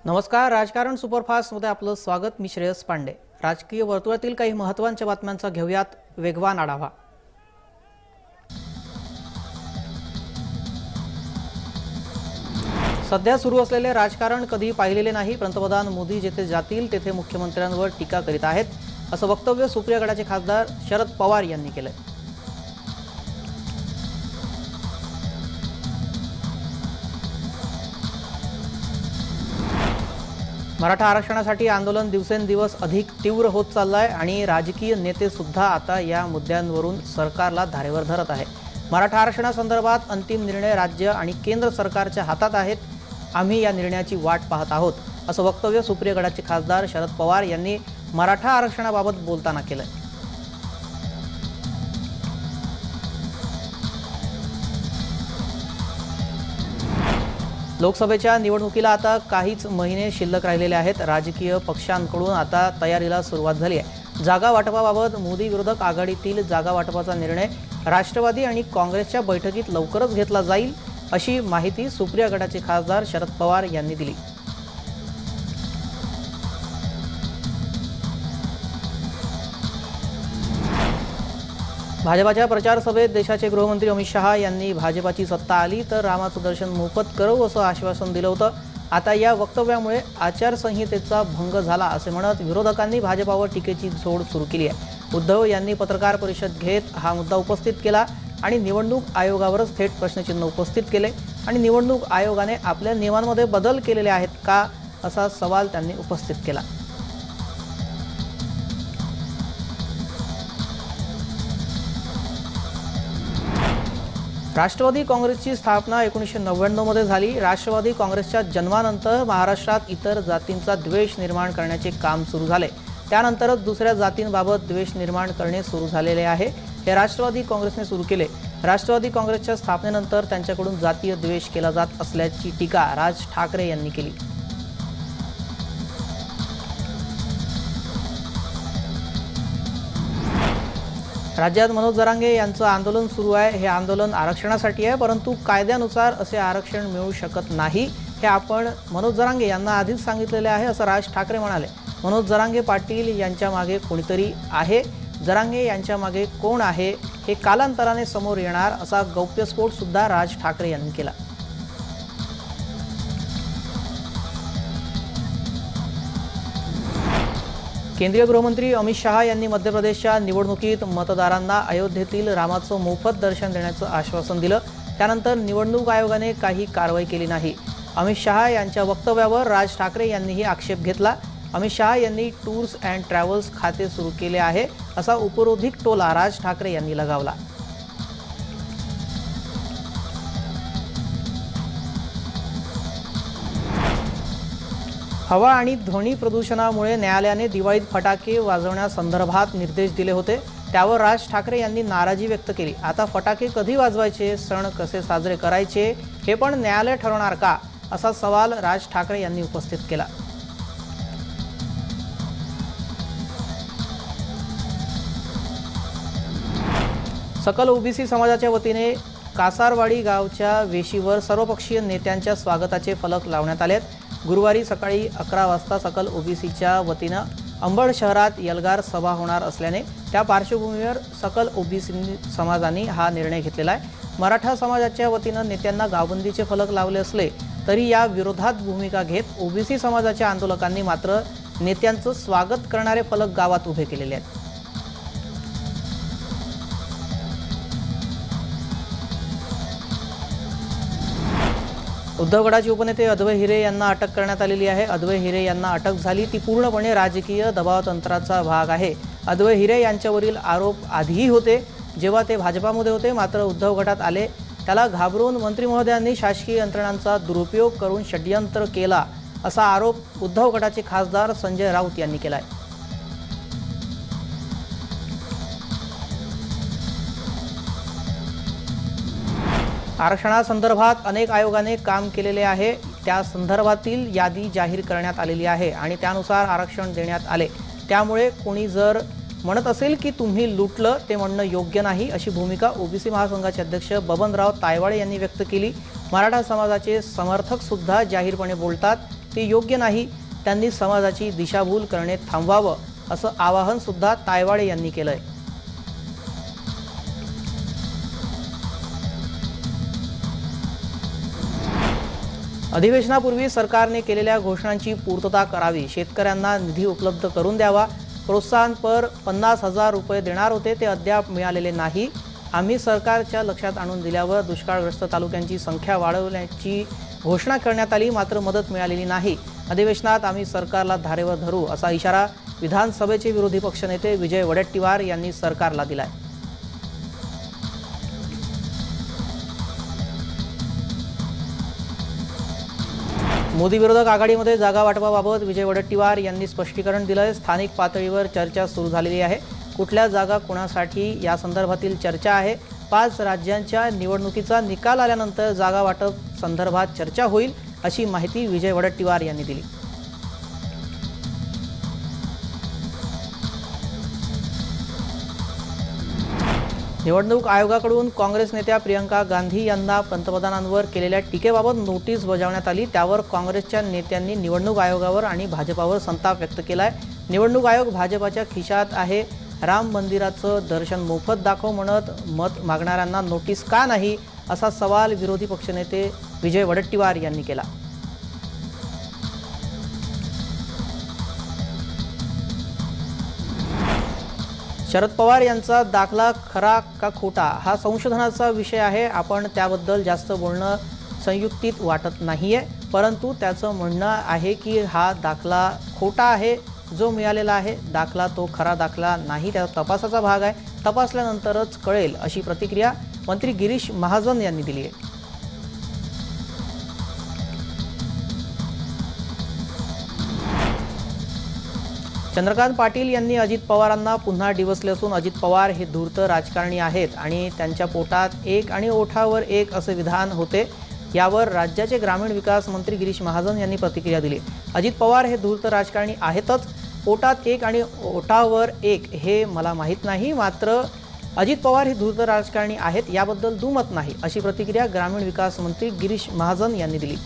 नमस्कार, राजकारण सुपरफास्टमध्ये आपलं स्वागत। मी श्रेयस पांडे। राजकीय वर्तुळातील काही महत्त्वाच्या बातम्यांचा घेऊयात वेगवान आढावा। सध्या सुरू असलेले राजकारण कधी पाहिलेले नाही। पंतप्रधान मोदी जेथे जातील तेथे मुख्यमंत्र्यांवर टीका करीत आहेत, असं वक्तव्य सुप्रिया गटाचे खासदार शरद पवार यांनी केलंय। मराठा आरक्षणासाठी आंदोलन दिवसेंदिवस अधिक तीव्र होत चाललंय आणि राजकीय नेते सुद्धा आता या मुद्द्यांवरून सरकारला धारेवर धरत आहे। मराठा आरक्षणासंदर्भात अंतिम निर्णय राज्य आणि केंद्र सरकारच्या हातात आहेत। आम्ही या निर्णयाची वाट पाहत आहोत, असं वक्तव्य सुप्रिया गटाचे खासदार शरद पवार यांनी मराठा आरक्षणाबाबत बोलताना केलंय। लोकसभेच्या निवडणुकीला आता काहीच महिने शिल्लक राहिलेले आहेत। राजकीय पक्षांकडून आता तयारीला सुरुवात झाली आहे। जागा वाटपाबाबत मोदी विरोधक आघाडीतील जागा वाटपाचा निर्णय राष्ट्रवादी आणि काँग्रेसच्या बैठकीत लवकरच घेतला जाईल, अशी माहिती सुप्रिया गटाचे खासदार शरद पवार यांनी दिली। भाजपाच्या प्रचार सभेत देशाचे गृहमंत्री अमित शहा यांनी भाजपाची सत्ता आली तर रामाचं दर्शन मोफत करू असं आश्वासन दिलं होतं। आता या वक्तव्यामुळे आचारसंहितेचा भंग झाला असे म्हणत विरोधकांनी भाजपावर टीकेची झोड सुरू केली आहे। उद्धव यांनी पत्रकार परिषद घेत हा मुद्दा उपस्थित केला आणि निवडणूक आयोगावरच थेट प्रश्नचिन्ह उपस्थित केले आणि निवडणूक आयोगाने आपल्या नियमांमध्ये बदल केलेले आहेत का, असा सवाल त्यांनी उपस्थित केला। राष्ट्रवादी काँग्रेसची स्थापना 1999 मध्ये झाली। राष्ट्रवादी काँग्रेसच्या जन्मानंतर महाराष्ट्रात इतर जातींचा द्वेष निर्माण करण्याचे काम सुरू झाले। त्यानंतरच दुसऱ्या जातींबाबत द्वेष निर्माण करणे सुरू झालेले आहे। हे राष्ट्रवादी काँग्रेसने सुरू केले। राष्ट्रवादी काँग्रेसच्या स्थापनेनंतर त्यांच्याकडून जातीय द्वेष केला जात असल्याची टीका राज ठाकरे यांनी केली। राज्यात मनोज जरांगे यांचं आंदोलन सुरू आहे। हे आंदोलन आरक्षणासाठी आहे, परंतु कायद्यानुसार असे आरक्षण मिळू शकत नाही, हे आपण मनोज जरांगे यांना आधीच सांगितलेले आहे, असं राज ठाकरे म्हणाले। मनोज जरांगे पाटील यांच्या मागे कोणीतरी आहे। जरांगे यांच्या मागे कोण आहे हे कालांतराने समोर येणार, असा गौप्यस्फोट सुद्धा राज ठाकरे यांनी केला। केंद्रीय गृहमंत्री अमित शहा यांनी मध्य प्रदेशच्या निवडणुकीत मतदारांना अयोध्येतील रामाचं मोफत दर्शन देण्याचं आश्वासन दिलं। त्यानंतर निवडणूक आयोगाने काही कारवाई केली नाही। अमित शहा यांच्या वक्तव्यावर राज ठाकरे यांनीही आक्षेप घेतला। अमित शहा यांनी टूर्स अँड ट्रॅव्हल्स खाते सुरू केले आहे, असा उपरोधिक टोला राज ठाकरे यांनी लगावला। हवा आणि ध्वनी प्रदूषणामुळे न्यायालयाने दिवाळीत फटाके वाजवण्यासंदर्भात निर्देश दिले होते, त्यावर राज ठाकरे यांनी नाराजी व्यक्त केली। आता फटाके कधी वाजवायचे, सण कसे साजरे करायचे हे पण न्यायालय ठरवणार का, असा सवाल राज ठाकरे यांनी उपस्थित केला। सकल ओबीसी समाजाच्या वतीने कासारवाडी गावच्या वेशीवर सर्वपक्षीय नेत्यांच्या स्वागताचे फलक लावण्यात आले। गुरुवारी सकाळी 11 वाजता सकल ओबीसीच्या वतीनं अंबड शहरात यलगार सभा होणार असल्याने त्या पार्श्वभूमीवर सकल ओबीसी समाजाने हा निर्णय घेतलेला आहे। मराठा समाजाच्या वतीनं नेत्यांना गावबंदीचे फलक लावले असले तरी या विरोधात भूमिका घेत ओबीसी समाजाच्या आंदोलकांनी मात्र नेत्यांचं स्वागत करणारे फलक गावात उभे केलेले आहेत। उद्धव गटाचे उपनेते अद्वै हिरे यांना अटक करण्यात आलेली आहे। अद्वै हिरे यांना अटक झाली ती पूर्णपणे राजकीय दबावतंत्राचा भाग आहे। अद्वै हिरे यांच्यावरील आरोप आधीही होते, जेव्हा ते भाजपामध्ये होते, मात्र उद्धव गटात आले त्याला घाबरून मंत्री महोदयांनी शासकीय यंत्रणांचा दुरुपयोग करून षड्यंत्र केला, असा आरोप उद्धव गटाचे खासदार संजय राऊत यांनी केला आहे। आरक्षणासंदर्भात अनेक आयोगाने काम केलेले आहे, त्या संदर्भातील यादी जाहीर करण्यात आलेली आहे आणि त्यानुसार आरक्षण देण्यात आले। त्यामुळे कोणी जर म्हणत असेल की तुम्ही लुटलं ते म्हणणं योग्य नाही, अशी भूमिका ओबीसी महासंघाचे अध्यक्ष बबनराव तायवाळे यांनी व्यक्त केली। मराठा समाजाचे समर्थक सुद्धा जाहीरपणे बोलतात ते योग्य नाही, त्यांनी समाजाची दिशाभूल करणे थांबवावं, असं आवाहन सुद्धा तायवाळे यांनी केलंय। अधिवेशनापूर्वी सरकारने केलेल्या घोषणांची पूर्तता करावी, शेतकऱ्यांना निधी उपलब्ध करून द्यावा, प्रोत्साहनपर 50,000 रुपये देणार होते ते अद्याप मिळालेले नाही। आम्ही सरकारच्या लक्षात आणून दिल्यावर दुष्काळग्रस्त तालुक्यांची संख्या वाढवण्याची घोषणा करण्यात आली, मात्र मदत मिळालेली नाही। अधिवेशनात आम्ही सरकारला धारेवर धरू, असा इशारा विधानसभेचे विरोधी पक्षनेते विजय वडेट्टीवार यांनी सरकारला दिलाय। मोदी विरोधक आघाडीमध्ये जागा वाटपाबाबत विजय वडेट्टीवार यांनी स्पष्टीकरण दिलंय। स्थानिक पातळीवर चर्चा सुरू झालेली आहे, कुठल्या जागा कोणासाठी या संदर्भातील चर्चा आहे। 5 राज्यांच्या निवडणुकीचा निकाल आल्यानंतर जागा वाटप संदर्भात चर्चा होईल, अशी माहिती विजय वडेट्टीवार यांनी दिली। निवडणूक आयोगाकडून काँग्रेस नेत्या प्रियंका गांधी यांना पंतप्रधानांवर केलेल्या टीकेबाबत नोटीस बजावण्यात आली। त्यावर काँग्रेसच्या नेत्यांनी निवडणूक आयोगावर आणि भाजपावर संताप व्यक्त केलाय। निवडणूक आयोग भाजपाच्या खिशात आहे, राम मंदिराचं दर्शन मोफत दाखव म्हणत मत मागणाऱ्यांना नोटीस का नाही, असा सवाल विरोधी पक्षनेते विजय वडेट्टीवार यांनी केला। शरद पवार यांचा दाखला खरा का खोटा हा संशोधनाचा विषय आहे। आपण त्याबद्दल जास्त बोलणं संयुक्तित वाटत नाहीये, परंतु त्याचं म्हणणं आहे की हा दाखला खोटा आहे, जो मिळालेला आहे दाखला तो खरा दाखला नाही, त्या तपासाचा भाग आहे, तपासल्यानंतरच कळेल, अशी प्रतिक्रिया मंत्री गिरीश महाजन यांनी दिली आहे। चंद्रकांत पाटील यांनी अजित पवारांना पुन्हा डिवचले असून अजित पवार हे धूर्त राजकारणी आहेत आणि त्यांच्या पोटात एक आणि ओठावर एक असे विधान होते। यावर राज्याचे ग्रामीण विकास मंत्री गिरीश महाजन यांनी प्रतिक्रिया दिली। अजित पवार हे धूर्त राजकारणी आहेतच, पोटात एक आणि ओठावर एक हे मला माहीत नाही, मात्र अजित पवार हे धूर्त राजकारणी आहेत याबद्दल दुमत नाही, अशी प्रतिक्रिया ग्रामीण विकास मंत्री गिरीश महाजन यांनी दिली।